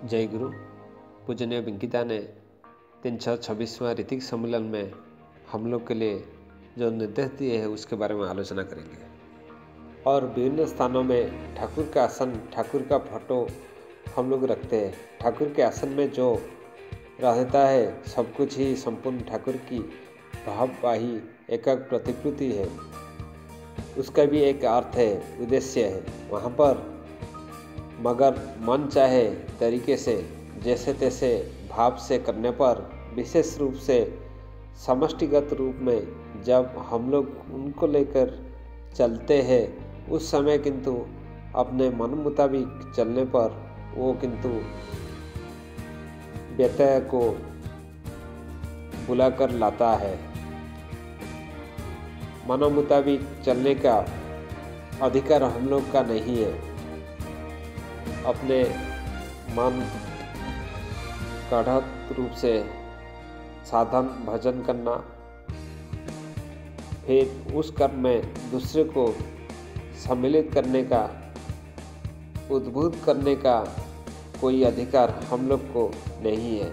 जय गुरु। पूजनीय वेंकिता ने 326वां ऋतिक सम्मेलन में हम लोग के लिए जो निर्देश दिए हैं उसके बारे में आलोचना करेंगे। और विभिन्न स्थानों में ठाकुर का आसन, ठाकुर का फोटो हम लोग रखते हैं। ठाकुर के आसन में जो रहता है सब कुछ ही संपूर्ण ठाकुर की भाववाही एकाग्र प्रतिकृति है। उसका भी एक अर्थ है, उद्देश्य है वहाँ पर। मगर मन चाहे तरीके से जैसे तैसे भाव से करने पर, विशेष रूप से समष्टिगत रूप में जब हम लोग उनको लेकर चलते हैं उस समय किंतु अपने मन मुताबिक चलने पर वो किंतु व्यत्यय को बुलाकर लाता है। मन मुताबिक चलने का अधिकार हम लोग का नहीं है। अपने मन गाढ़ रूप से साधन भजन करना, फिर उस कर्म में दूसरे को सम्मिलित करने का, उद्बुद्ध करने का कोई अधिकार हम लोग को नहीं है।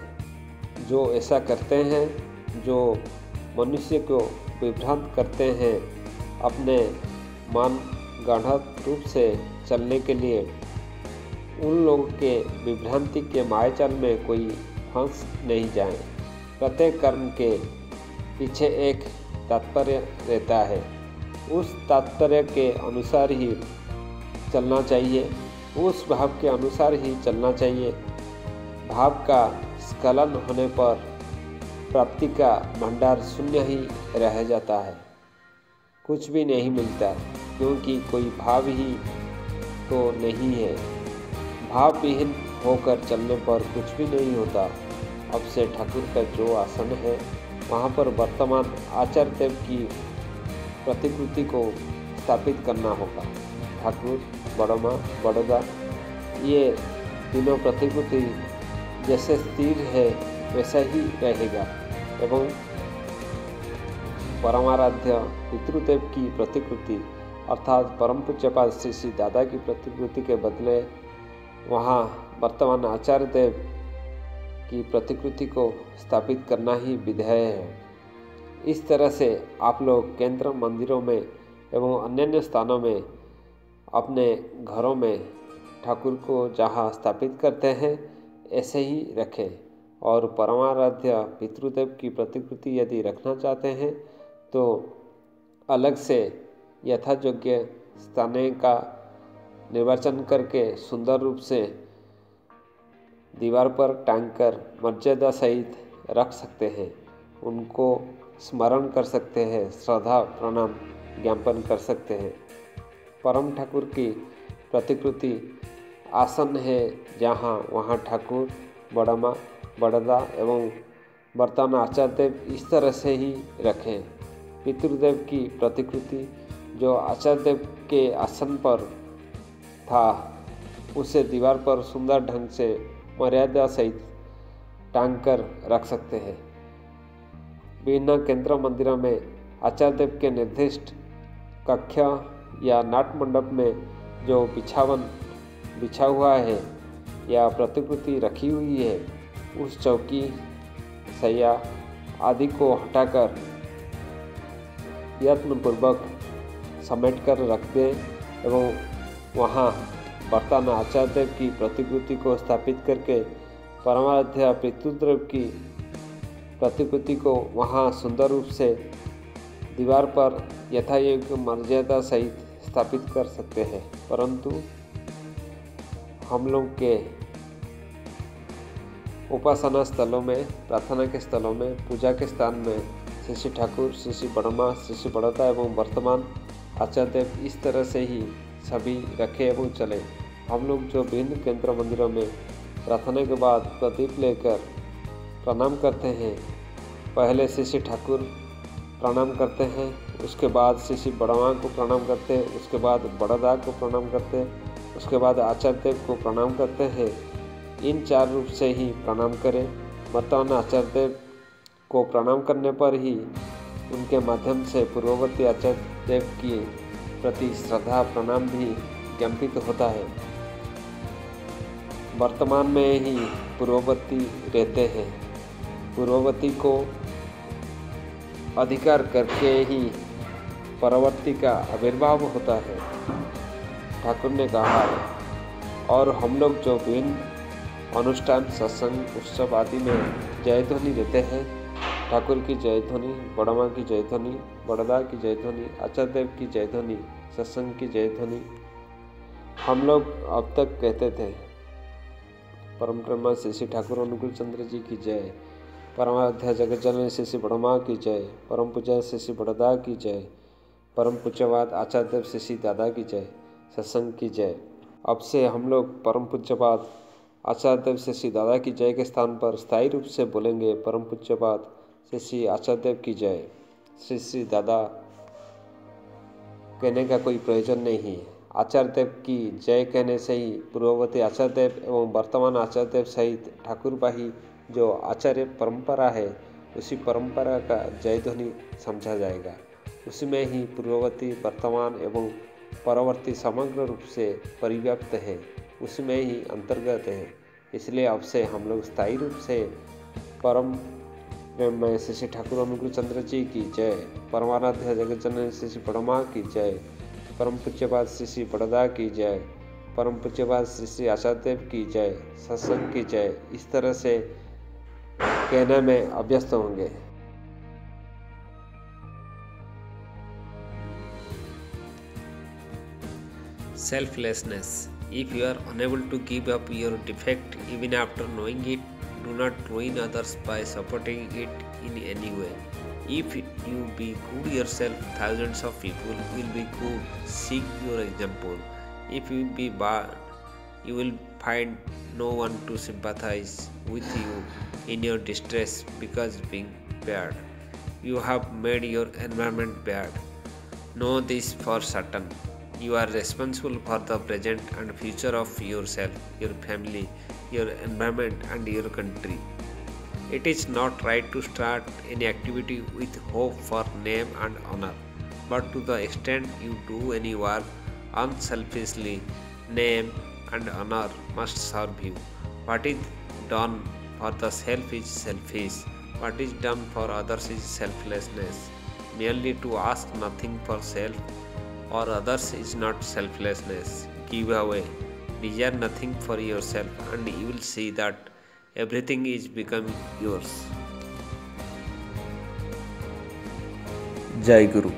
जो ऐसा करते हैं, जो मनुष्य को विभ्रांत करते हैं, अपने मन गाढ़ रूप से चलने के लिए, उन लोगों के विभ्रांति के मायाजाल में कोई फंस नहीं जाए। प्रत्येक कर्म के पीछे एक तात्पर्य रहता है, उस तात्पर्य के अनुसार ही चलना चाहिए, उस भाव के अनुसार ही चलना चाहिए। भाव का स्खलन होने पर प्राप्ति का भंडार शून्य ही रह जाता है, कुछ भी नहीं मिलता, क्योंकि कोई भाव ही तो नहीं है। भाव विहीन होकर चलने पर कुछ भी नहीं होता। अब से ठाकुर का जो आसन है वहाँ पर वर्तमान आचार्य देव की प्रतिकृति को स्थापित करना होगा। ठाकुर, बड़मा, बड़ौदा, ये तीनों प्रतिकृति जैसे स्थिर है वैसा ही रहेगा एवं परमाराध्य पितृदेव की प्रतिकृति अर्थात परम पूज्यपाद श्री श्री दादा की प्रतिकृति के बदले वहाँ वर्तमान आचार्य देव की प्रतिकृति को स्थापित करना ही विधेय है। इस तरह से आप लोग केंद्र मंदिरों में एवं अन्य स्थानों में, अपने घरों में ठाकुर को जहाँ स्थापित करते हैं ऐसे ही रखें। और परमाराध्य पितृदेव की प्रतिकृति यदि रखना चाहते हैं तो अलग से यथायोग्य स्थान का निर्वाचन करके सुंदर रूप से दीवार पर टांगकर मर्यादा सहित रख सकते हैं। उनको स्मरण कर सकते हैं, श्रद्धा प्रणाम ज्ञापन कर सकते हैं। परम ठाकुर की प्रतिकृति आसन है जहाँ, वहाँ ठाकुर, बड़मा, बड़दा एवं वर्तमान आचार्य देव इस तरह से ही रखें। पितृदेव की प्रतिकृति जो आचार्य देव के आसन पर था उसे दीवार पर सुंदर ढंग से मर्यादा सहित टांग कर रख सकते हैं। विभिन्न केंद्र मंदिरों में आचार्य देव के निर्दिष्ट कक्ष या नाट मंडप में जो बिछावन बिछा हुआ है या प्रतिकृति रखी हुई है, उस चौकी, सैया आदि को हटाकर यत्नपूर्वक समेट कर रख दें एवं वहाँ वर्तमान आचार्य देव की प्रतिकृति को स्थापित करके परमाराध्य पितृदेव की प्रतिकृति को वहाँ सुंदर रूप से दीवार पर यथायोग्य मर्यादा सहित स्थापित कर सकते हैं। परंतु हम लोग के उपासना स्थलों में, प्रार्थना के स्थलों में, पूजा के स्थान में श्री श्री ठाकुर, श्री श्री बड़मा, श्री श्री बड़ौदा एवं वर्तमान आचार्य देव इस तरह से ही सभी रखे एवं चले। हम लोग जो विभिन्न केंद्र मंदिरों में प्रार्थना के बाद प्रदीप लेकर प्रणाम करते हैं, पहले श्री श्री ठाकुर प्रणाम करते हैं, उसके बाद श्री श्री बड़मा को प्रणाम करते हैं, उसके बाद बड़ौदा को प्रणाम करते हैं, उसके बाद आचार्य देव को प्रणाम करते हैं। इन चार रूप से ही प्रणाम करें। वर्तमान आचार्य देव को प्रणाम करने पर ही उनके माध्यम से पूर्ववर्ती आचार्य देव की प्रति श्रद्धा प्रणाम भी ज्ञापित होता है। वर्तमान में ही पूर्ववर्ती रहते हैं। पूर्ववर्ती को अधिकार करके ही परवर्ती का आविर्भाव होता है, ठाकुर ने कहा है। और हम लोग जो विभिन्न अनुष्ठान, सत्संग, उत्सव आदि में जय ध्वनि देते हैं, ठाकुर की जय ध्वनि, बड़ा माँ की जय ध्वनि, बड़दा की जय ध्वनि, आचार्य देव की जय ध्वनि, सत्संग की जय ध्वनि, हम लोग अब तक कहते थे। परम ब्रह्मा श्री श्री ठाकुर अनुकूल चंद्र जी की जय, परमाध्याय जगत जननी श्री श्री बड़ा माँ की जय, परम पूज्य श्री श्री बड़दा की जय, परम पूज्यवाद आचार्य देव श्री श्री दादा की जय, सत्संग की जय। अब से हम लोग परम पूज्यपाद आचार्य देव श्री श्री दादा की जय के स्थान पर स्थायी रूप से बोलेंगे परम पूज्यपाद श्री श्री आचार्य देव की जय। श्री श्री दादा कहने का कोई प्रयोजन नहीं है। आचार्य देव की जय कहने से ही पूर्ववर्ती आचार्य देव एवं वर्तमान आचार्य देव सहित ठाकुरबाही जो आचार्य परंपरा है, उसी परंपरा का जय ध्वनि समझा जाएगा। उसमें ही पूर्ववर्ती, वर्तमान एवं परवर्ती समग्र रूप से परिव्याप्त है, उसमें ही अंतर्गत है। इसलिए अब से हम लोग स्थायी रूप से परम ब्रह्म श्री श्री ठाकुर अनुकूल चंद्र जी की जय, परमाराध्य जगत जननी श्री श्री बड़मा की जय, परम पूज्यपाद श्री श्री बड़दा की जय, परम पूज्यपाद श्री श्री आचार्य देव की जय, सत्संग की जय, इस तरह से कहने में अभ्यस्त होंगे। Selflessness. If you are unable to give up your defect even after knowing it, do not ruin others by supporting it in any way. If you be good yourself, thousands of people will be good. Seek your example. If you be bad, you will find no one to sympathize with you in your distress because being bad. You have made your environment bad. Know this for certain. You are responsible for the present and future of yourself, your family, your environment and your country. It is not right to start any activity with hope for name and honor, but to the extent you do any work unselfishly, name and honor must serve you. What is done for the self is selfish, what is done for others is selflessness. Merely to ask nothing for self or others is not selflessness. Give away, desire nothing for yourself, and you will see that everything is becoming yours. जय गुरु।